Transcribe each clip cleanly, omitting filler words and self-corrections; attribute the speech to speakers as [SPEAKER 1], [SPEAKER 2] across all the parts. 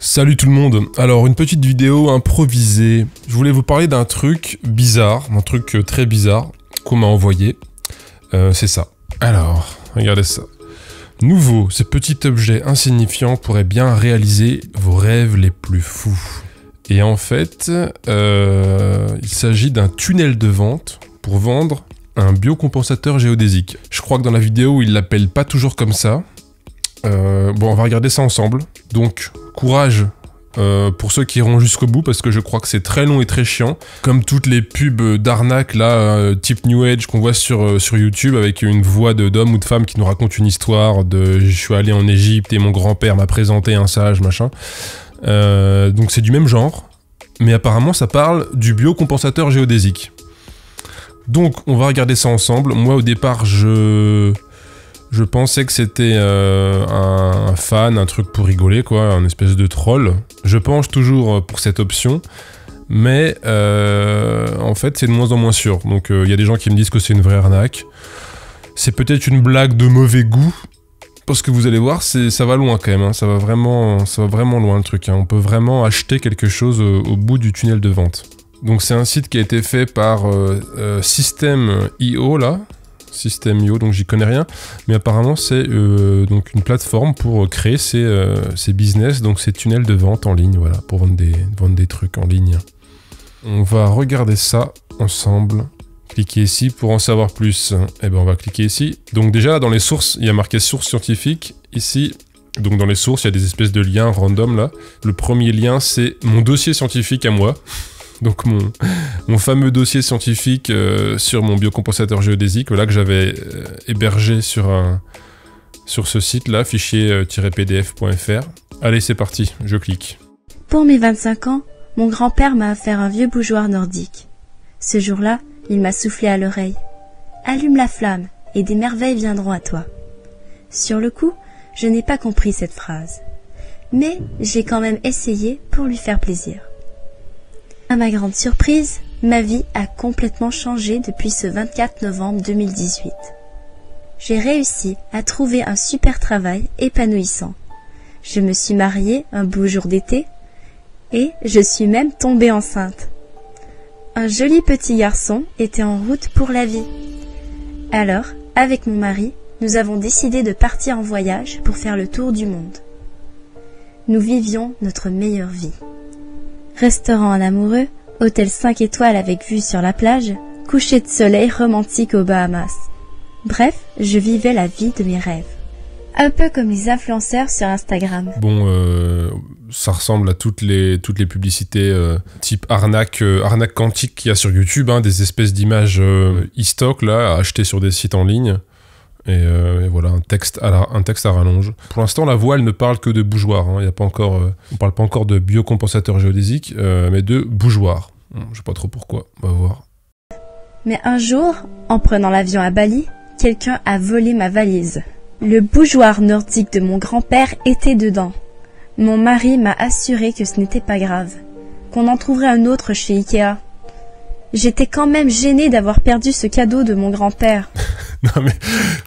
[SPEAKER 1] Salut tout le monde. Alors une petite vidéo improvisée. Je voulais vous parler d'un truc bizarre, un truc très bizarre qu'on m'a envoyé. C'est ça. Alors, regardez ça. Nouveau, ce petit objet insignifiant pourrait bien réaliser vos rêves les plus fous. Et en fait, il s'agit d'un tunnel de vente pour vendre un biocompensateur géodésique. Je crois que dans la vidéo, il l'appelle pas toujours comme ça. Bon, on va regarder ça ensemble. Donc, courage pour ceux qui iront jusqu'au bout, parce que je crois que c'est très long et très chiant. Comme toutes les pubs d'arnaque, là, type New Age qu'on voit sur YouTube, avec une voix d'homme ou de femme qui nous raconte une histoire de « je suis allé en Égypte et mon grand-père m'a présenté un sage, machin ». Donc c'est du même genre, mais apparemment ça parle du biocompensateur géodésique. Donc on va regarder ça ensemble. Moi au départ je pensais que c'était un fan, un truc pour rigoler quoi, un espèce de troll. Je penche toujours pour cette option, mais en fait c'est de moins en moins sûr. Donc il y a des gens qui me disent que c'est une vraie arnaque. C'est peut-être une blague de mauvais goût, parce que vous allez voir, ça va loin quand même, hein. Ça va vraiment loin le truc, hein. On peut vraiment acheter quelque chose au bout du tunnel de vente. Donc c'est un site qui a été fait par System.io là. System.io, donc j'y connais rien, mais apparemment c'est donc une plateforme pour créer ces business, donc ces tunnels de vente en ligne, voilà, pour vendre des trucs en ligne. On va regarder ça ensemble. Cliquez ici pour en savoir plus. Et ben on va cliquer ici. Donc déjà dans les sources, il y a marqué sources scientifiques. Ici, donc dans les sources, il y a des espèces de liens random là. Le premier lien, c'est mon dossier scientifique à moi. Donc mon fameux dossier scientifique sur mon biocompensateur géodésique, voilà, que j'avais hébergé sur ce site là, fichier-pdf.fr. Allez, c'est parti, je clique.
[SPEAKER 2] Pour mes 25 ans, mon grand-père m'a offert un vieux bougeoir nordique. Ce jour-là, il m'a soufflé à l'oreille. Allume la flamme et des merveilles viendront à toi. Sur le coup, je n'ai pas compris cette phrase. Mais j'ai quand même essayé pour lui faire plaisir. À ma grande surprise, ma vie a complètement changé depuis ce 24 novembre 2018. J'ai réussi à trouver un super travail épanouissant. Je me suis mariée un beau jour d'été et je suis même tombée enceinte. Un joli petit garçon était en route pour la vie. Alors, avec mon mari, nous avons décidé de partir en voyage pour faire le tour du monde. Nous vivions notre meilleure vie. Restaurant en amoureux, hôtel 5 étoiles avec vue sur la plage, coucher de soleil romantique aux Bahamas. Bref, je vivais la vie de mes rêves. Un peu comme les influenceurs sur Instagram.
[SPEAKER 1] Bon, ça ressemble à toutes les publicités type arnaque quantique qu'il y a sur YouTube, hein, des espèces d'images e-stock là, à acheter sur des sites en ligne. Et voilà, un texte à rallonge. Pour l'instant, la voile ne parle que de bougeoir, hein. Y a pas encore, on parle pas encore de biocompensateur géodésique, mais de bougeoir. Je sais pas trop pourquoi, on va voir.
[SPEAKER 2] Mais un jour, en prenant l'avion à Bali, quelqu'un a volé ma valise. Le bougeoir nordique de mon grand-père était dedans. Mon mari m'a assuré que ce n'était pas grave, qu'on en trouverait un autre chez Ikea. J'étais quand même gênée d'avoir perdu ce cadeau de mon grand-père.
[SPEAKER 1] Non mais,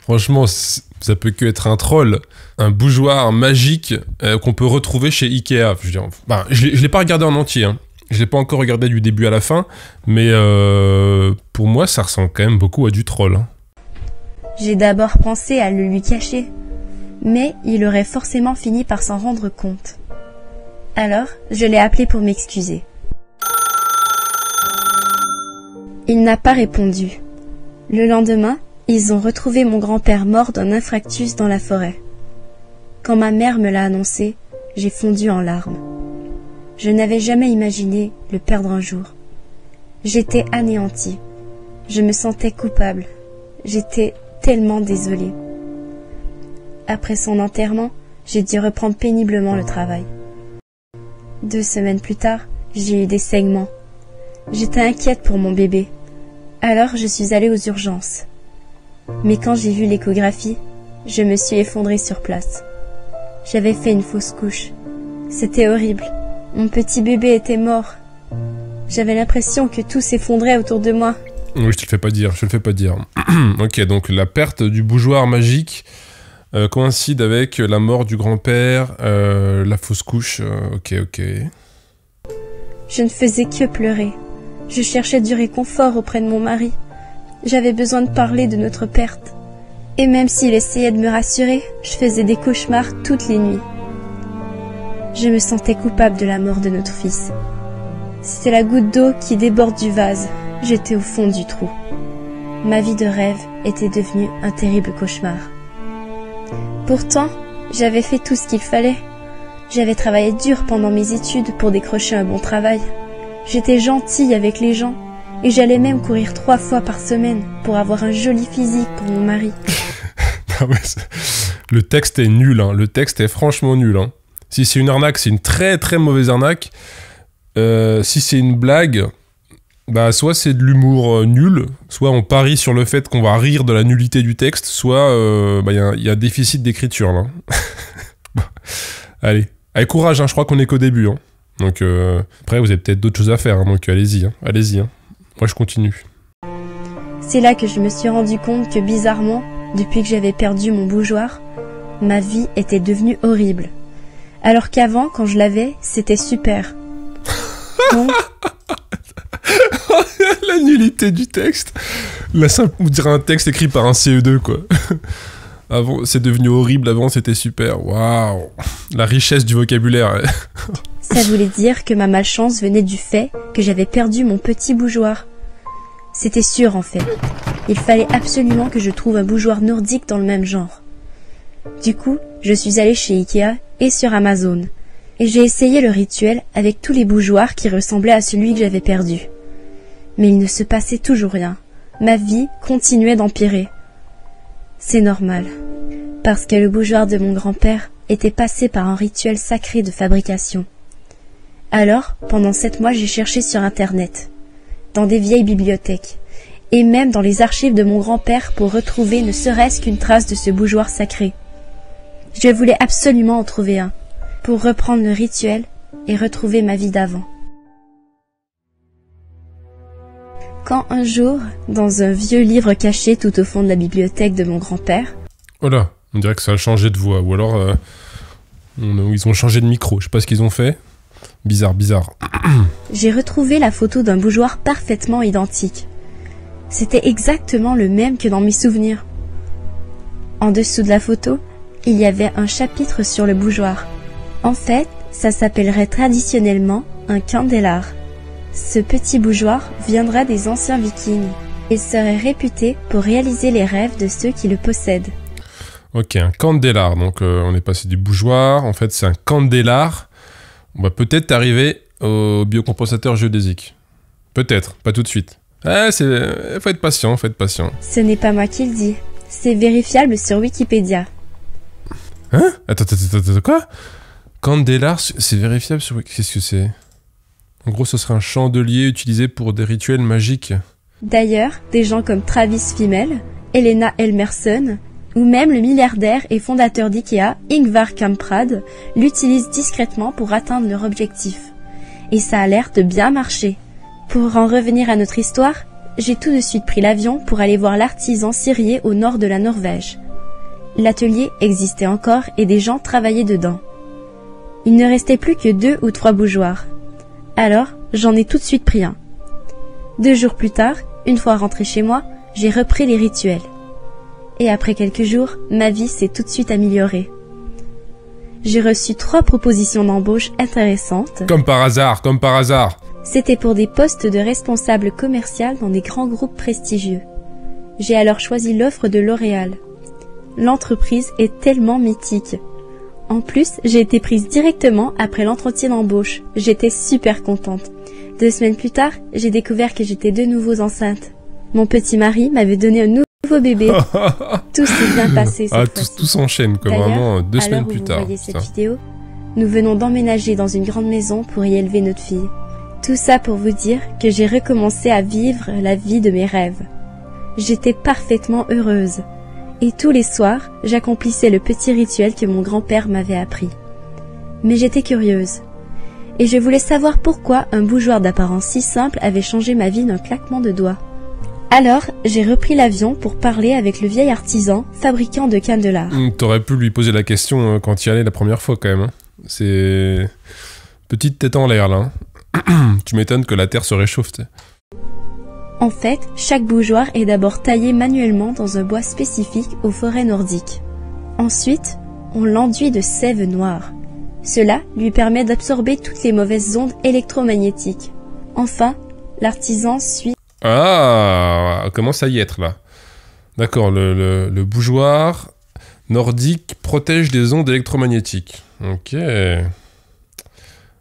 [SPEAKER 1] franchement, ça peut que être un troll. Un bougeoir magique qu'on peut retrouver chez Ikea. Je veux dire, bah, je l'ai pas regardé en entier, hein. Je l'ai pas encore regardé du début à la fin, mais pour moi, ça ressemble quand même beaucoup à du troll, hein.
[SPEAKER 2] J'ai d'abord pensé à le lui cacher, mais il aurait forcément fini par s'en rendre compte. Alors, je l'ai appelé pour m'excuser. Il n'a pas répondu. Le lendemain, ils ont retrouvé mon grand-père mort d'un infarctus dans la forêt. Quand ma mère me l'a annoncé, j'ai fondu en larmes. Je n'avais jamais imaginé le perdre un jour. J'étais anéantie. Je me sentais coupable. J'étais tellement désolée. Après son enterrement, j'ai dû reprendre péniblement le travail. 2 semaines plus tard, j'ai eu des saignements. J'étais inquiète pour mon bébé. Alors je suis allée aux urgences. Mais quand j'ai vu l'échographie, je me suis effondrée sur place. J'avais fait une fausse couche. C'était horrible. Mon petit bébé était mort. J'avais l'impression que tout s'effondrait autour de moi.
[SPEAKER 1] Oui, je te le fais pas dire. Ok, donc la perte du bougeoir magique coïncide avec la mort du grand-père, la fausse couche. Ok.
[SPEAKER 2] Je ne faisais que pleurer. Je cherchais du réconfort auprès de mon mari. J'avais besoin de parler de notre perte. Et même s'il essayait de me rassurer, je faisais des cauchemars toutes les nuits. Je me sentais coupable de la mort de notre fils. C'était la goutte d'eau qui déborde du vase. J'étais au fond du trou. Ma vie de rêve était devenue un terrible cauchemar. Pourtant, j'avais fait tout ce qu'il fallait. J'avais travaillé dur pendant mes études pour décrocher un bon travail. J'étais gentille avec les gens et j'allais même courir 3 fois par semaine pour avoir un joli physique pour mon mari.
[SPEAKER 1] Le texte est nul, hein. Le texte est franchement nul, hein. Si c'est une arnaque, c'est une très très mauvaise arnaque. Si c'est une blague, bah soit c'est de l'humour nul, soit on parie sur le fait qu'on va rire de la nullité du texte, soit y a un déficit d'écriture là. Bon, allez, courage, hein, je crois qu'on est qu'au début. Hein. Donc après vous avez peut-être d'autres choses à faire, hein, donc allez-y. Hein. Moi je continue.
[SPEAKER 2] C'est là que je me suis rendu compte que bizarrement, depuis que j'avais perdu mon bougeoir, ma vie était devenue horrible. Alors qu'avant, quand je l'avais, c'était super. Donc...
[SPEAKER 1] La nullité du texte. On dirait un texte écrit par un CE2, quoi. Avant, c'est devenu horrible, avant c'était super. Waouh. La richesse du vocabulaire.
[SPEAKER 2] Ça voulait dire que ma malchance venait du fait que j'avais perdu mon petit bougeoir. C'était sûr, en fait. Il fallait absolument que je trouve un bougeoir nordique dans le même genre. Du coup, je suis allée chez Ikea et sur Amazon. Et j'ai essayé le rituel avec tous les bougeoirs qui ressemblaient à celui que j'avais perdu. Mais il ne se passait toujours rien. Ma vie continuait d'empirer. C'est normal. Parce que le bougeoir de mon grand-père était passé par un rituel sacré de fabrication. Alors, pendant 7 mois, j'ai cherché sur Internet, dans des vieilles bibliothèques, et même dans les archives de mon grand-père pour retrouver ne serait-ce qu'une trace de ce bougeoir sacré. Je voulais absolument en trouver un, pour reprendre le rituel et retrouver ma vie d'avant. Quand un jour, dans un vieux livre caché tout au fond de la bibliothèque de mon grand-père...
[SPEAKER 1] Oh là, on dirait que ça a changé de voix, ou alors ils ont changé de micro, je sais pas ce qu'ils ont fait. Bizarre.
[SPEAKER 2] J'ai retrouvé la photo d'un bougeoir parfaitement identique. C'était exactement le même que dans mes souvenirs. En dessous de la photo, il y avait un chapitre sur le bougeoir. En fait, ça s'appellerait traditionnellement un candélar. Ce petit bougeoir viendra des anciens vikings. Il serait réputé pour réaliser les rêves de ceux qui le possèdent.
[SPEAKER 1] Ok, un candélar. Donc on est passé du bougeoir. En fait, c'est un candélar. On va peut-être arriver au biocompensateur géodésique. Peut-être, pas tout de suite. Faut être patient,
[SPEAKER 2] Ce n'est pas moi qui le dis. C'est vérifiable sur Wikipédia.
[SPEAKER 1] Hein? Attends, quoi? Candélar, c'est vérifiable sur Wikipédia. Qu'est-ce que c'est? En gros, ce serait un chandelier utilisé pour des rituels magiques.
[SPEAKER 2] D'ailleurs, des gens comme Travis Fimmel, Helena Helmersson, ou même le milliardaire et fondateur d'IKEA, Ingvar Kamprad, l'utilisent discrètement pour atteindre leur objectif. Et ça a l'air de bien marcher. Pour en revenir à notre histoire, j'ai tout de suite pris l'avion pour aller voir l'artisan cirier au nord de la Norvège. L'atelier existait encore et des gens travaillaient dedans. Il ne restait plus que 2 ou 3 bougeoirs. Alors, j'en ai tout de suite pris un. 2 jours plus tard, une fois rentrée chez moi, j'ai repris les rituels. Et après quelques jours, ma vie s'est tout de suite améliorée. J'ai reçu 3 propositions d'embauche intéressantes.
[SPEAKER 1] Comme par hasard.
[SPEAKER 2] C'était pour des postes de responsable commercial dans des grands groupes prestigieux. J'ai alors choisi l'offre de L'Oréal. L'entreprise est tellement mythique. En plus, j'ai été prise directement après l'entretien d'embauche. J'étais super contente. 2 semaines plus tard, j'ai découvert que j'étais de nouveau enceinte. Mon petit mari m'avait donné un nouveau bébé. Tout s'est bien passé cette fois-ci.
[SPEAKER 1] Tout s'enchaîne, comme vraiment 2 semaines plus tard.
[SPEAKER 2] À l'heure où vous voyez cette vidéo, nous venons d'emménager dans une grande maison pour y élever notre fille. Tout ça pour vous dire que j'ai recommencé à vivre la vie de mes rêves. J'étais parfaitement heureuse. Et tous les soirs, j'accomplissais le petit rituel que mon grand-père m'avait appris. Mais j'étais curieuse. Et je voulais savoir pourquoi un bougeoir d'apparence si simple avait changé ma vie d'un claquement de doigts. Alors, j'ai repris l'avion pour parler avec le vieil artisan, fabricant de candélabres.
[SPEAKER 1] T'aurais pu lui poser la question quand tu y allais la première fois quand même. Hein. C'est... Petite tête en l'air là. Hein. Tu m'étonnes que la terre se réchauffe. T'sais.
[SPEAKER 2] En fait, chaque bougeoir est d'abord taillé manuellement dans un bois spécifique aux forêts nordiques. Ensuite, on l'enduit de sève noire. Cela lui permet d'absorber toutes les mauvaises ondes électromagnétiques. Enfin, l'artisan suit...
[SPEAKER 1] Ah, commence à y être là. D'accord, le bougeoir nordique protège des ondes électromagnétiques. Ok.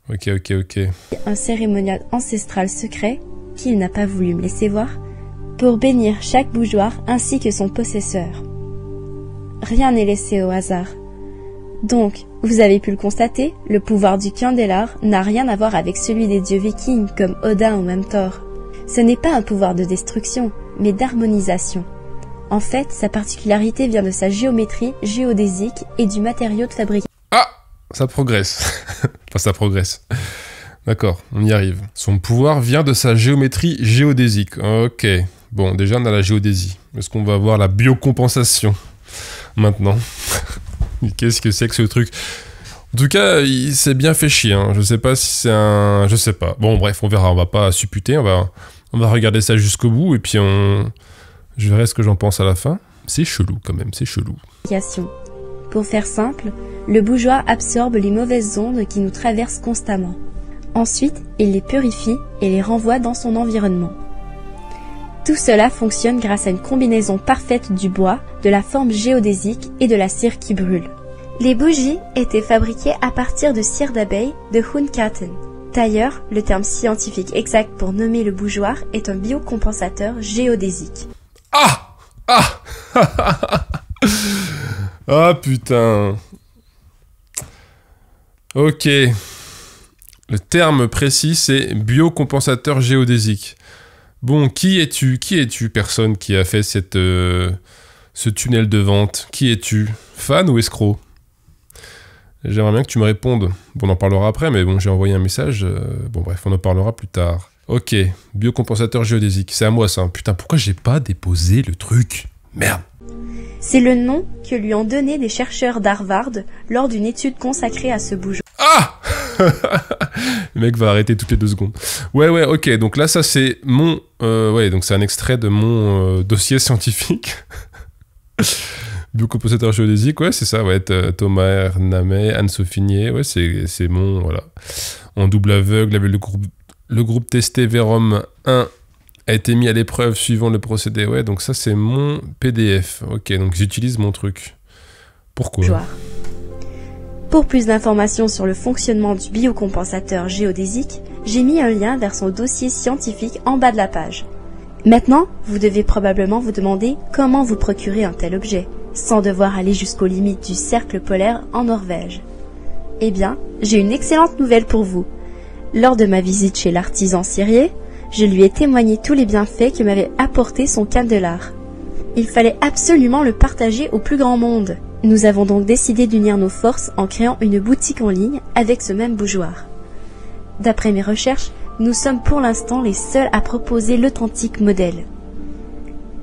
[SPEAKER 1] Ok.
[SPEAKER 2] Un cérémonial ancestral secret, qu'il n'a pas voulu me laisser voir, pour bénir chaque bougeoir ainsi que son possesseur. Rien n'est laissé au hasard. Donc, vous avez pu le constater, le pouvoir du candélabre n'a rien à voir avec celui des dieux vikings comme Odin ou même Thor. Ce n'est pas un pouvoir de destruction, mais d'harmonisation. En fait, sa particularité vient de sa géométrie géodésique et du matériau de fabrication.
[SPEAKER 1] Ah, ça progresse. Enfin, ça progresse. D'accord, on y arrive. Son pouvoir vient de sa géométrie géodésique. Ok. Bon, déjà, on a la géodésie. Est-ce qu'on va avoir la biocompensation maintenant? Qu'est-ce que c'est que ce truc? En tout cas, il s'est bien fait chier. Hein. Je sais pas si c'est un... Je sais pas. Bon, bref, on verra. On va pas supputer. On va regarder ça jusqu'au bout. Et puis, je verrai ce que j'en pense à la fin. C'est chelou, quand même. C'est chelou.
[SPEAKER 2] Pour faire simple, le bougeoir absorbe les mauvaises ondes qui nous traversent constamment. Ensuite, il les purifie et les renvoie dans son environnement. Tout cela fonctionne grâce à une combinaison parfaite du bois, de la forme géodésique et de la cire qui brûle. Les bougies étaient fabriquées à partir de cire d'abeille de Hunkaten. D'ailleurs, le terme scientifique exact pour nommer le bougeoir est un biocompensateur géodésique.
[SPEAKER 1] Ah! Ah putain. Ok. Le terme précis, c'est biocompensateur géodésique. Bon, qui es-tu, personne qui a fait ce tunnel de vente? Qui es-tu? Fan ou escroc? J'aimerais bien que tu me répondes. Bon, on en parlera après, mais bon, j'ai envoyé un message. Bon, bref, on en parlera plus tard. Ok, biocompensateur géodésique. C'est à moi, ça. Putain, pourquoi j'ai pas déposé le truc? Merde.
[SPEAKER 2] C'est le nom que lui ont donné des chercheurs d'Harvard lors d'une étude consacrée à ce bougeoir.
[SPEAKER 1] Ah! Le mec va arrêter toutes les 2 secondes. Ouais, ok. Donc là, ça, c'est mon... ouais, donc c'est un extrait de mon dossier scientifique. Biocompensateur géodésique, ouais, c'est ça, ouais. Thomas Hernamet, Anne-Sophie Nier, ouais, c'est mon... Voilà. En double aveugle, avec le groupe testé Verum 1 a été mis à l'épreuve suivant le procédé. Ouais, donc ça, c'est mon PDF. Ok, donc j'utilise mon truc. Pourquoi?
[SPEAKER 2] Pour plus d'informations sur le fonctionnement du biocompensateur géodésique, j'ai mis un lien vers son dossier scientifique en bas de la page. Maintenant, vous devez probablement vous demander comment vous procurer un tel objet, sans devoir aller jusqu'aux limites du cercle polaire en Norvège. Eh bien, j'ai une excellente nouvelle pour vous. Lors de ma visite chez l'artisan cirier, je lui ai témoigné tous les bienfaits que m'avait apporté son candélabre. Il fallait absolument le partager au plus grand monde. Nous avons donc décidé d'unir nos forces en créant une boutique en ligne avec ce même bougeoir. D'après mes recherches, nous sommes pour l'instant les seuls à proposer l'authentique modèle.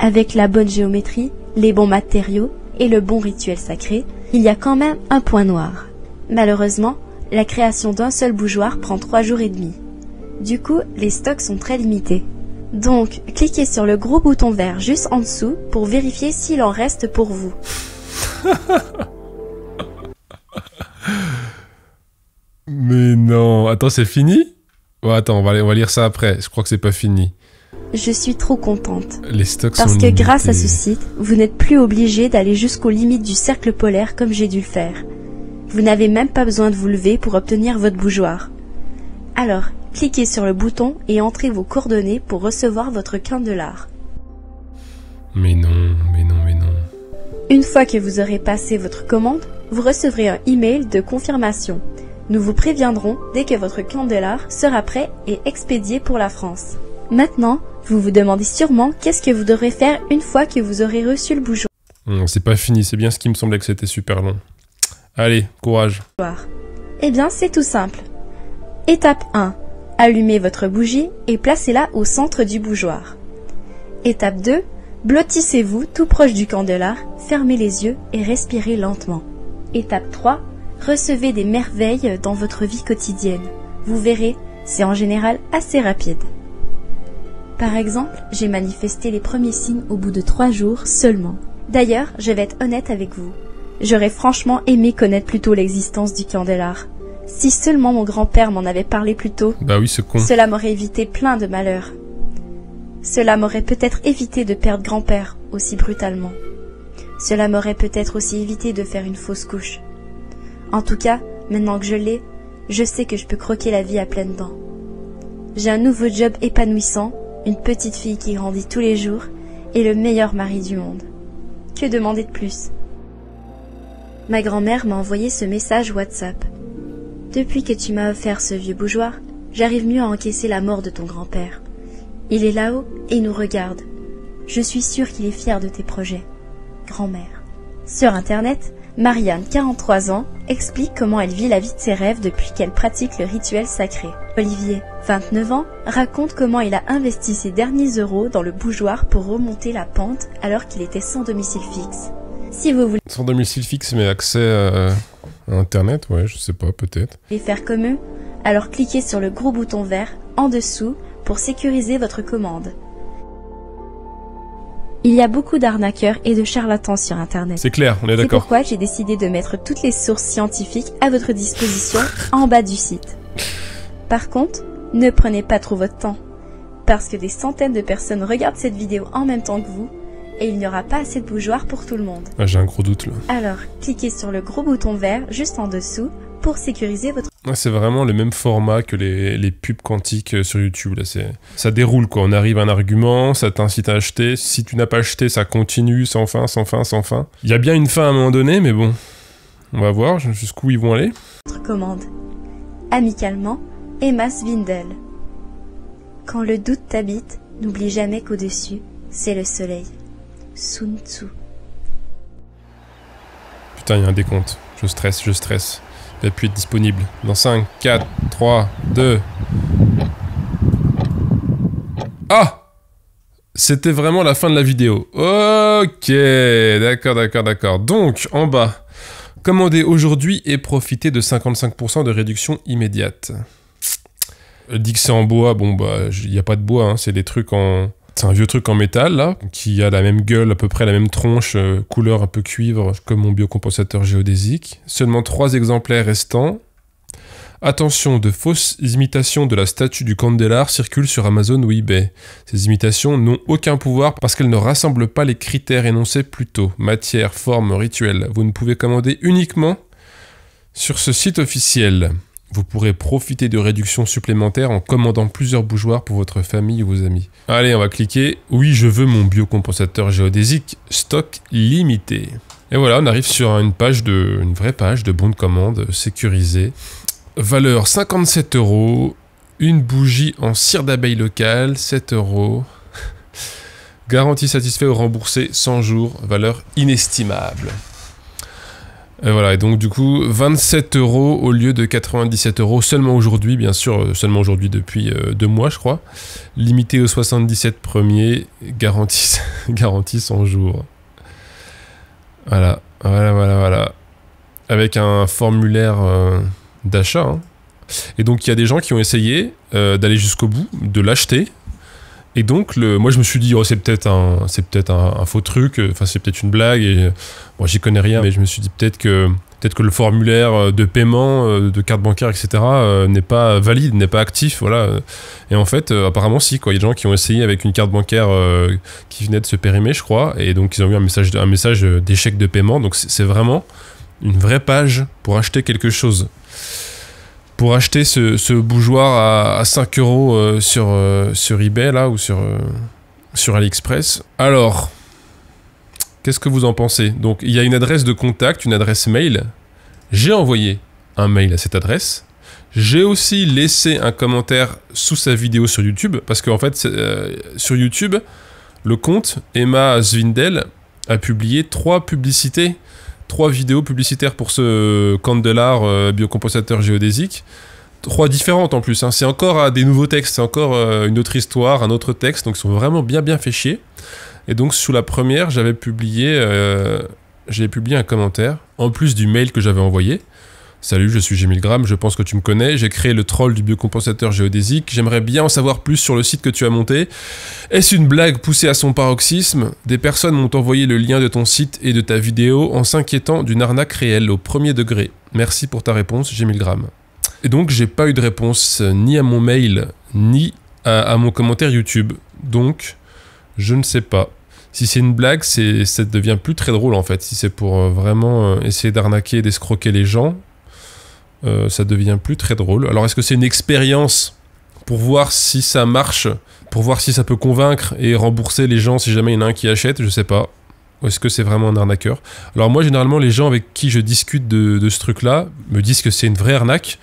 [SPEAKER 2] Avec la bonne géométrie, les bons matériaux et le bon rituel sacré, il y a quand même un point noir. Malheureusement, la création d'un seul bougeoir prend 3 jours et demi. Du coup, les stocks sont très limités. Donc, cliquez sur le gros bouton vert juste en dessous pour vérifier s'il en reste pour vous.
[SPEAKER 1] Mais non, attends, c'est fini? Ouais, attends, on va lire ça après. Je crois que c'est pas fini.
[SPEAKER 2] Je suis trop contente.
[SPEAKER 1] Les stocks sont
[SPEAKER 2] Parce que
[SPEAKER 1] limités.
[SPEAKER 2] grâce à ce site, vous n'êtes plus obligé d'aller jusqu'aux limites du cercle polaire comme j'ai dû le faire. Vous n'avez même pas besoin de vous lever pour obtenir votre bougeoir. Alors, cliquez sur le bouton et entrez vos coordonnées pour recevoir votre candélabre.
[SPEAKER 1] Mais non.
[SPEAKER 2] Une fois que vous aurez passé votre commande, vous recevrez un email de confirmation. Nous vous préviendrons dès que votre candélabre sera prêt et expédié pour la France. Maintenant, vous vous demandez sûrement qu'est-ce que vous devrez faire une fois que vous aurez reçu le bougeoir.
[SPEAKER 1] C'est pas fini, c'est bien ce qui me semblait que c'était super long. Allez, courage.
[SPEAKER 2] Eh bien, c'est tout simple. Étape 1. Allumez votre bougie et placez-la au centre du bougeoir. Étape 2. Blottissez-vous tout proche du candelare, fermez les yeux et respirez lentement. Étape 3. Recevez des merveilles dans votre vie quotidienne. Vous verrez, c'est en général assez rapide. Par exemple, j'ai manifesté les premiers signes au bout de 3 jours seulement. D'ailleurs, je vais être honnête avec vous. J'aurais franchement aimé connaître plus tôt l'existence du candelare. Si seulement mon grand-père m'en avait parlé plus tôt,
[SPEAKER 1] Bah oui, c'est con.
[SPEAKER 2] cela m'aurait évité plein de malheurs. Cela m'aurait peut-être évité de perdre grand-père aussi brutalement. Cela m'aurait peut-être aussi évité de faire une fausse couche. En tout cas, maintenant que je l'ai, je sais que je peux croquer la vie à pleines dents. J'ai un nouveau job épanouissant, une petite fille qui grandit tous les jours et le meilleur mari du monde. Que demander de plus? Ma grand-mère m'a envoyé ce message WhatsApp. Depuis que tu m'as offert ce vieux bougeoir, j'arrive mieux à encaisser la mort de ton grand-père. Il est là-haut et nous regarde. Je suis sûre qu'il est fier de tes projets. Grand-mère. Sur Internet, Marianne, 43 ans, explique comment elle vit la vie de ses rêves depuis qu'elle pratique le rituel sacré. Olivier, 29 ans, raconte comment il a investi ses derniers euros dans le bougeoir pour remonter la pente alors qu'il était sans domicile fixe. Si vous voulez
[SPEAKER 1] Sans domicile fixe, mais accès à Internet, ouais, je sais pas, peut-être.
[SPEAKER 2] faire comme eux, alors cliquez sur le gros bouton vert en dessous pour sécuriser votre commande. Il y a beaucoup d'arnaqueurs et de charlatans sur Internet.
[SPEAKER 1] C'est clair, on est
[SPEAKER 2] C'est
[SPEAKER 1] d'accord.
[SPEAKER 2] pourquoi j'ai décidé de mettre toutes les sources scientifiques à votre disposition en bas du site. Par contre, ne prenez pas trop votre temps, parce que des centaines de personnes regardent cette vidéo en même temps que vous, et il n'y aura pas assez de bougeoirs pour tout le monde.
[SPEAKER 1] Ah, j'ai un gros doute là.
[SPEAKER 2] Alors, cliquez sur le gros bouton vert juste en dessous pour sécuriser votre...
[SPEAKER 1] Ouais, c'est vraiment le même format que les pubs quantiques sur YouTube. Là, ça déroule quoi. On arrive à un argument, ça t'incite à acheter. Si tu n'as pas acheté, ça continue sans fin, sans fin, sans fin. Il y a bien une fin à un moment donné, mais bon, on va voir jusqu'où ils vont aller.
[SPEAKER 2] commande. Amicalement, Emma Svindel. Quand le doute t'habite, n'oublie jamais qu'au-dessus, c'est le soleil. Sun Tzu.
[SPEAKER 1] Putain, il y a un décompte. Je stresse. Il va plus être disponible. Dans 5, 4, 3, 2... Ah! C'était vraiment la fin de la vidéo. Ok, d'accord. Donc, en bas, commandez aujourd'hui et profitez de 55% de réduction immédiate. Elle dit que c'est en bois. Bon, bah, il n'y a pas de bois, hein. C'est des trucs en... C'est un vieux truc en métal, là, qui a la même gueule, à peu près la même tronche, couleur un peu cuivre, comme mon biocompensateur géodésique. Seulement 3 exemplaires restants. Attention, de fausses imitations de la statue du Candelare circulent sur Amazon ou eBay. Ces imitations n'ont aucun pouvoir parce qu'elles ne rassemblent pas les critères énoncés plus tôt. Matière, forme, rituel. Vous ne pouvez commander uniquement sur ce site officiel. Vous pourrez profiter de réductions supplémentaires en commandant plusieurs bougeoirs pour votre famille ou vos amis. Allez, on va cliquer. Oui, je veux mon biocompensateur géodésique. Stock limité. Et voilà, on arrive sur une vraie page de bon de commande sécurisée. Valeur 57 €. Une bougie en cire d'abeille locale, 7 €. Garantie satisfait ou remboursé 100 jours. Valeur inestimable. Et voilà, et donc du coup, 27 € au lieu de 97 € seulement aujourd'hui, bien sûr, seulement aujourd'hui depuis 2 mois, je crois. Limité aux 77 premiers, garantie 100 jours. Voilà. Avec un formulaire d'achat. Hein. Et donc, il y a des gens qui ont essayé d'aller jusqu'au bout, de l'acheter. Et donc, moi je me suis dit, oh, c'est peut-être un faux truc, enfin c'est peut-être une blague, et bon, j'y connais rien, mais je me suis dit peut-être que le formulaire de paiement, de carte bancaire, etc. N'est pas valide, n'est pas actif, voilà. Et en fait, apparemment si, quoi. Il y a des gens qui ont essayé avec une carte bancaire qui venait de se périmer, je crois, et donc ils ont eu un message d'échec de paiement, donc c'est vraiment une vraie page pour acheter quelque chose. Pour acheter ce bougeoir à 5 € sur eBay là ou sur AliExpress. Alors, qu'est-ce que vous en pensez? Donc, il y a une adresse de contact, une adresse mail. J'ai envoyé un mail à cette adresse. J'ai aussi laissé un commentaire sous sa vidéo sur YouTube parce qu'en fait, sur YouTube, le compte Emma Svindel a publié 3 vidéos publicitaires pour ce candelare biocompensateur géodésique. 3 différentes en plus, hein. C'est encore des nouveaux textes, c'est encore une autre histoire, un autre texte, donc ils sont vraiment bien fait chier. Et donc sous la première, j'avais publié un commentaire, en plus du mail que j'avais envoyé. Salut, je suis G1000G, je pense que tu me connais, j'ai créé le troll du biocompensateur géodésique, j'aimerais bien en savoir plus sur le site que tu as monté. Est-ce une blague poussée à son paroxysme? Des personnes m'ont envoyé le lien de ton site et de ta vidéo en s'inquiétant d'une arnaque réelle au premier degré. Merci pour ta réponse, G1000G. Et donc j'ai pas eu de réponse ni à mon mail, ni à mon commentaire YouTube. Donc, je ne sais pas. Si c'est une blague, ça devient plus très drôle en fait. Si c'est pour vraiment essayer d'arnaquer et d'escroquer les gens, ça devient plus très drôle. Alors est-ce que c'est une expérience pour voir si ça marche, pour voir si ça peut convaincre et rembourser les gens si jamais il y en a un qui achète? Je sais pas. Ou est-ce que c'est vraiment un arnaqueur? Alors moi généralement les gens avec qui je discute de ce truc là me disent que c'est une vraie arnaque.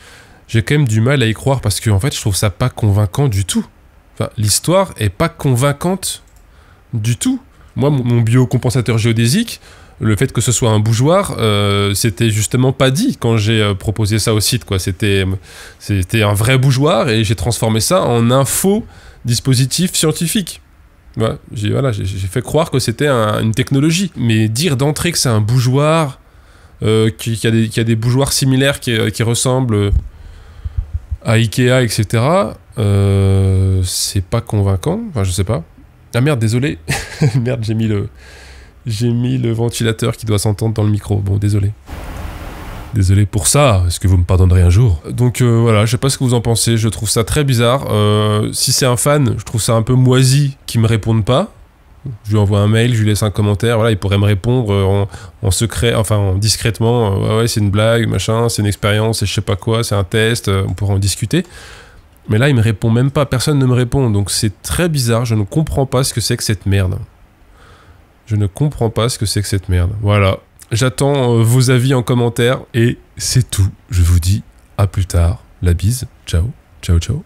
[SPEAKER 1] J'ai quand même du mal à y croire parce que en fait je trouve ça pas convaincant du tout. Enfin, l'histoire est pas convaincante du tout. Moi mon biocompensateur géodésique, le fait que ce soit un bougeoir, c'était justement pas dit quand j'ai proposé ça au site, quoi. C'était un vrai bougeoir et j'ai transformé ça en un faux dispositif scientifique. Ouais, j'ai fait croire que c'était une technologie. Mais dire d'entrée que c'est un bougeoir, qu'il y a des bougeoirs similaires qui ressemblent à Ikea, etc., c'est pas convaincant. Enfin, je sais pas. Ah merde, désolé. Merde, j'ai mis le ventilateur qui doit s'entendre dans le micro. Bon, désolé. Désolé pour ça, est-ce que vous me pardonnerez un jour? Donc voilà, je sais pas ce que vous en pensez, je trouve ça très bizarre. Si c'est un fan, je trouve ça un peu moisi qu'il me réponde pas. Je lui envoie un mail, je lui laisse un commentaire, voilà, il pourrait me répondre en secret, enfin discrètement, ouais, c'est une blague, machin, c'est une expérience, c'est je sais pas quoi, c'est un test, on pourra en discuter. Mais là, il me répond même pas, personne ne me répond, donc c'est très bizarre, je ne comprends pas ce que c'est que cette merde. Je ne comprends pas ce que c'est que cette merde. Voilà. J'attends vos avis en commentaire et c'est tout. Je vous dis à plus tard. La bise. Ciao. Ciao, ciao.